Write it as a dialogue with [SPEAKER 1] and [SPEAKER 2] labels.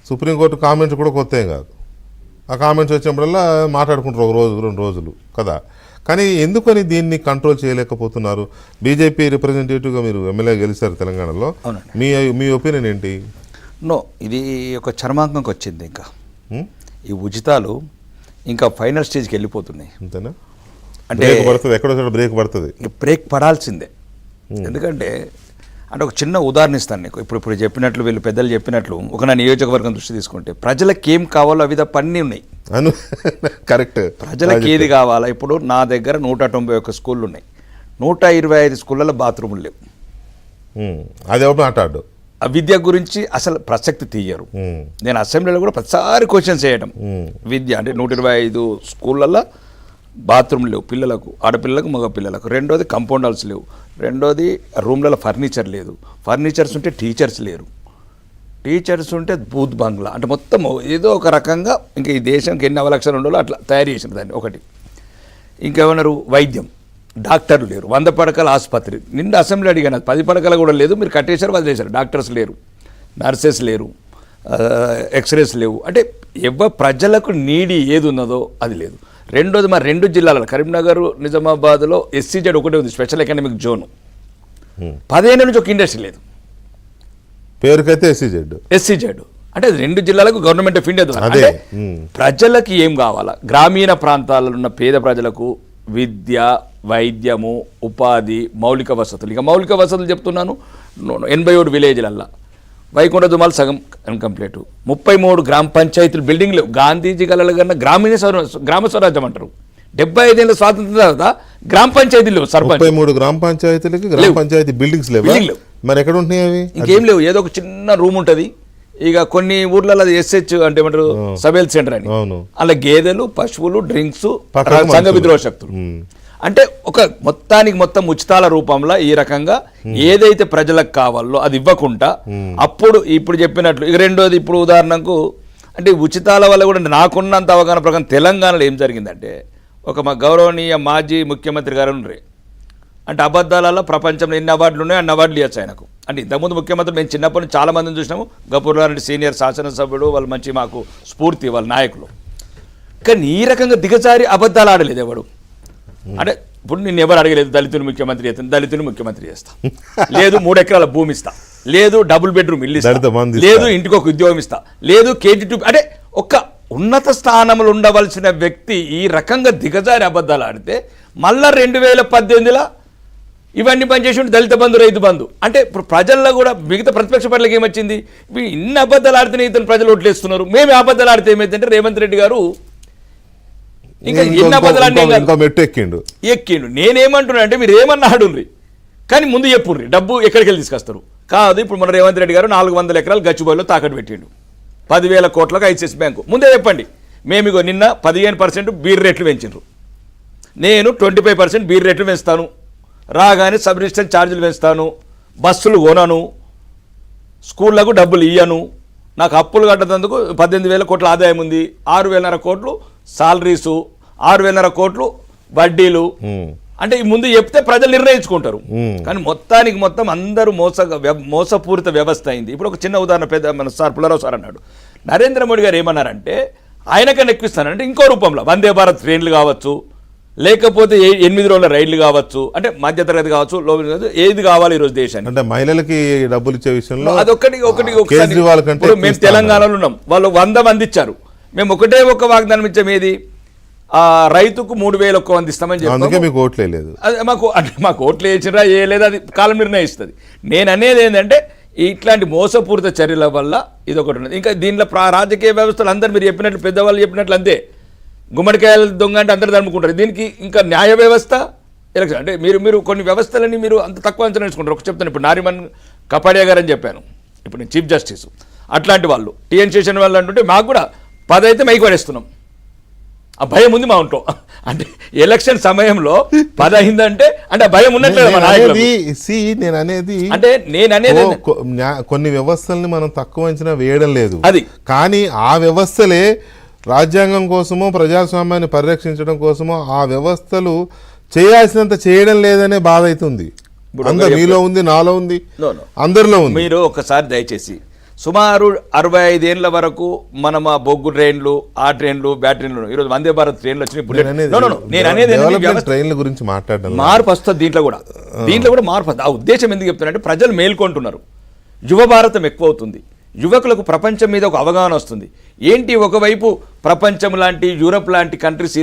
[SPEAKER 1] Supreme court comments కూడా కొత్త ఏం కాదు. ఆ కామెంట్స్ వచ్చినప్పుడల్లా మాట్లాడుకుంటారు ఒక రోజు 2 రోజులు కదా. కానీ ఎందుకని దీన్ని కంట్రోల్ చేయలేకపోతున్నారు? బీజేపీ రిప్రజెంటేటివ్గా మీరు ఎమ్మెల్యే గెలిచారు తెలంగాణలో, మీ ఒపీనియన్ ఏంటి?
[SPEAKER 2] ఇది ఒక చర్మాంకంకి వచ్చింది. ఇంకా ఈ ఉచితాలు ఇంకా ఫైనల్ స్టేజ్కి వెళ్ళిపోతున్నాయి.
[SPEAKER 1] అంతేనా? అంటే పడుతుంది, ఎక్కడో బ్రేక్ పడుతుంది.
[SPEAKER 2] బ్రేక్ పడాల్సిందే. ఎందుకంటే ఒక చిన్న ఉదాహరణ ఇస్తాను నీకు. ఇప్పుడు చెప్పినట్లు వీళ్ళు పెద్దలు చెప్పినట్లు ఒక నా నియోజకవర్గం దృష్టి తీసుకుంటే ప్రజలకు ఏం కావాలో అవి పన్నీ ఉన్నాయి.
[SPEAKER 1] కరెక్ట్.
[SPEAKER 2] ప్రజలకు ఏది కావాలా? ఇప్పుడు నా దగ్గర 191 స్కూళ్ళు ఉన్నాయి. 125 స్కూళ్ళలో బాత్రూములు లేవు.
[SPEAKER 1] అది ఎవరు మాట్లాడు
[SPEAKER 2] విద్య గురించి అసలు ప్రసక్తి తీయరు. నేను అసెంబ్లీలో కూడా ప్రతిసారి క్వశ్చన్స్ చేయడం, విద్య అంటే 125 స్కూళ్ళల్లో బాత్రూమ్ లేవు పిల్లలకు, ఆడపిల్లలకు మగ పిల్లలకు. రెండోది కాంపౌండ్ హాల్స్ లేవు. రెండోది రూమ్లలో ఫర్నిచర్ లేదు. ఫర్నిచర్స్ ఉంటే టీచర్స్ లేరు. టీచర్స్ ఉంటే బూత్ బంగ్లా. అంటే మొత్తం ఏదో ఒక రకంగా ఇంకా ఈ దేశానికి ఎన్ని అవలక్షలు ఉండో అట్లా తయారు చేసిన దాన్ని. ఒకటి ఇంకేమన్నారు, వైద్యం, డాక్టర్లు లేరు. 100 పడకల ఆసుపత్రి. నిండా అసెంబ్లీ అడిగాను, 10 పడకలు కూడా లేదు, మీరు కట్టేశారు వదిలేశారు. డాక్టర్స్ లేరు, నర్సెస్ లేరు, ఎక్స్రేస్ లేవు. అంటే ప్రజలకు నీడి ఏది ఉన్నదో అది లేదు. రెండోది మరి 2 జిల్లాలలో కరీంనగర్, నిజామాబాద్లో SEZ ఒకటే ఉంది, స్పెషల్ ఎకనామిక్ జోన్. 10 ఏళ్ళ నుంచి ఒక ఇండస్ట్రీ లేదు.
[SPEAKER 1] పేరుకైతే SEZ
[SPEAKER 2] అంటే 2 జిల్లాలకు గవర్నమెంట్ ఆఫ్ ఇండియా ద్వారా. ప్రజలకు ఏం కావాలా? గ్రామీణ ప్రాంతాలలో ఉన్న పేద ప్రజలకు విద్య, వైద్యము, ఉపాధి, మౌలిక వసతులు. ఇక మౌలిక వసతులు చెప్తున్నాను, 87 విలేజ్లల్లో వైకుంఠ దుమాలు సగం ఇన్కంప్లీట్. 33 గ్రామ పంచాయతీలు బిల్డింగ్లు. గాంధీజీ కలలు కన్నా గ్రామ స్వరాజ్యం అంటారు. 75 ఏళ్ళ స్వాతంత్రం తర్వాత గ్రామ పంచాయతీలు సర్పంచ్
[SPEAKER 1] 33 గ్రామ పంచాయతీలకి గ్రామ పంచాయతీ బిల్డింగ్స్ లేవు. మరి ఎక్కడ ఉంటున్నాయి అవి?
[SPEAKER 2] ఇంకేం లేవు. ఏదో ఒక చిన్న రూమ్ ఉంటుంది. ఇక కొన్ని ఊర్లలో అది SH అంటే ఏమంటారు, సబ్ హెల్త్ సెంటర్ అని. అలా గేదెలు, పశువులు, డ్రింక్స్, సంఘ విద్రోహ శక్తులు. అంటే ఒక మొత్తం ఉచితాల రూపంలో ఈ రకంగా ఏదైతే ప్రజలకు కావాలో అది ఇవ్వకుండా అప్పుడు ఇప్పుడు చెప్పినట్లు. ఇక రెండోది, ఇప్పుడు ఉదాహరణకు అంటే ఉచితాల వల్ల కూడా నాకున్నంత అవగాహన ప్రకారం తెలంగాణలో ఏం జరిగిందంటే, ఒక మా గౌరవనీయ మాజీ ముఖ్యమంత్రి గారు ఉన్నారు. అంటే అబద్ధాలలో ప్రపంచంలో ఎన్ని అవార్డులు ఉన్నాయో అన్ని అవార్డులు ఇవ్వచ్చు ఆయనకు. అంటే ఇంతకుముందు ముఖ్యమంత్రి మేము చిన్నప్పటి నుంచి చాలా మందిని చూసినాము. గపూర్లారెడ్డి సీనియర్ శాసనసభ్యుడు, వాళ్ళు మంచి మాకు స్ఫూర్తి, వాళ్ళ నాయకులు. కానీ ఈ రకంగా దిగజారి అబద్ధాలు ఆడలేదు ఎవడు. అంటే ఇప్పుడు నేను ఎవరు అడగలేదు, దళితుని ముఖ్యమంత్రి చేస్తాను, దళితుని ముఖ్యమంత్రి చేస్తా, లేదు 3 ఎకరాల భూమి ఇస్తా, లేదు డబుల్ బెడ్రూమ్ ఇల్లు ఇస్తా, లేదు ఇంటికి ఒక ఉద్యోగం ఇస్తా, లేదు KG2. అంటే ఒక ఉన్నత స్థానంలో ఉండవలసిన వ్యక్తి ఈ రకంగా దిగజారి అబద్ధాలు ఆడితే మళ్ళా 2018లో ఇవన్నీ పనిచేసి ఉంటే దళిత బంధు, రైతు బంధు. అంటే ఇప్పుడు ప్రజల్లో కూడా మిగతా ప్రతిపక్ష పార్టీలకు ఏమొచ్చింది, ఇన్ని అబద్ధాలు ఆడితేనే ఇతను ప్రజలు ఓట్లేస్తున్నారు, మేము అబద్ధాలు ఆడితే ఏమైందంటే రేవంత్ రెడ్డి గారు ఇంకా ఎన్ని అబద్ధాలు ఎక్కిండు. నేనేమంటున్నా అంటే మీరు ఏమన్నా ఆడుండ్రి కానీ ముందు చెప్పుర్రి, డబ్బు ఎక్కడికి వెళ్ళి తీసుకొస్తారు కాదు. ఇప్పుడు మన రేవంత్ రెడ్డి గారు 400 ఎకరాలు గచ్చిబౌలిలో తాకట్టు పెట్టిండు, 10,000 కోట్లకు ICICI బ్యాంకు. ముందే చెప్పండి, మేము నిన్న 15% బీర్ రేట్లు పెంచిండ్రు, నేను 25% బీర్ రేట్లు పెంచుతాను, రాగానే సబ్ రిజిస్టర్ ఛార్జీలు పెంచుతాను, బస్సులు కొనను, స్కూళ్లకు డబ్బులు ఇయ్యను, నాకు అప్పులు కట్టేందుకు 18,000 కోట్ల ఆదాయం ఉంది, 6,500 కోట్లు సాలరీసు, 6,500 కోట్లు వడ్డీలు. అంటే ఈ ముందు చెప్తే ప్రజలు నిర్ణయించుకుంటారు. కానీ మొత్తం అందరూ మోసపూరిత వ్యవస్థ అయింది. ఇప్పుడు ఒక చిన్న ఉదాహరణ, పెద్ద మన సార్ పుల్లారావు సార్ అన్నాడు, నరేంద్ర మోడీ గారు ఏమన్నారంటే ఆయనకన్నా ఎక్కిస్తానంటే ఇంకో రూపంలో వందే భారత్ ట్రైన్లు కావచ్చు, లేకపోతే 8 రోజుల రైళ్లు కావచ్చు, అంటే మధ్యతరగతి కావచ్చు, ఏది కావాలి ఈరోజు దేశానికి.
[SPEAKER 1] అంటే మహిళలకి డబ్బులు ఇచ్చే విషయంలో
[SPEAKER 2] అదొకటి మేము తెలంగాణలో ఉన్నాం, వాళ్ళు 100 మంది ఇచ్చారు, మేము ఒకటే ఒక వాగ్దానం ఇచ్చాం, ఏది రైతుకు 3,100 ఇస్తామని చెప్పి.
[SPEAKER 1] మీకు ఓట్లే లేదు,
[SPEAKER 2] మాకు ఓట్లు వేసినా వేయలేదు, అది కాలం నిర్ణయిస్తుంది. నేను అనేది ఏంటంటే ఇట్లాంటి మోసపూరిత చర్యల వల్ల ఇది ఒకటి ఉన్నది. ఇంకా దీంట్లో రాజకీయ వ్యవస్థలు అందరూ మీరు చెప్పినట్లు, పెద్దవాళ్ళు చెప్పినట్లు అంతే, గుమ్మడికాయల దొంగ అంటే అందరూ దమ్ముకుంటారు. దీనికి ఇంకా న్యాయ వ్యవస్థ, ఎలక్షన్ అంటే మీరు కొన్ని వ్యవస్థలని మీరు అంత తక్కువ అంచనా వేసుకుంటారు. ఒక చెప్తాను, ఇప్పుడు నారిమన్ కపాడియా గారు అని చెప్పాను, ఇప్పుడు నేను చీఫ్ జస్టిస్, అట్లాంటి వాళ్ళు TN శేషన్ వాళ్ళు అంటుంటే మాకు కూడా 10 అయితే మైకి పడేస్తున్నాం, ఆ భయం ఉంది మా ఒంట్లో. అంటే ఎలక్షన్ సమయంలో 10 అయిందంటే అంటే భయం ఉన్నట్లేదు మా నాయకులు. నేను అనేది
[SPEAKER 1] కొన్ని వ్యవస్థల్ని మనం తక్కువ అంచనా వేయడం లేదు, అది కానీ ఆ వ్యవస్థలే రాజ్యాంగం కోసమో ప్రజాస్వామ్యాన్ని పరిరక్షించడం కోసమో ఆ వ్యవస్థలు చేయాల్సినంత చేయడం లేదనే బాధ అవుతుంది. మీలో ఉంది, నాలో ఉంది, అందరిలో ఉంది.
[SPEAKER 2] మీరు ఒకసారి దయచేసి సుమారు 65 ఏళ్ల వరకు మనం ఆ బొగ్గు ట్రైన్లు ఆ ట్రైన్లు బ్యాటరీలు ఈరోజు వందే భారత్ ట్రైన్లు వచ్చినాయి బుల్లెట్ నేను అనేది ఏంటంటే
[SPEAKER 1] ట్రైన్ల గురించి మాట్లాడడం
[SPEAKER 2] మార్పు వస్తుంది దీంట్లో కూడా మార్పు వస్తుంది. ఆ ఉద్దేశం ఎందుకు చెప్తున్నానంటే ప్రజలు మేల్కొంటున్నారు, యువ భారతం ఎక్కువ అవుతుంది, యువకులకు ప్రపంచం మీద ఒక అవగాహన వస్తుంది. ఏంటి ఒకవైపు ప్రపంచం లాంటి యూరప్ లాంటి కంట్రీస్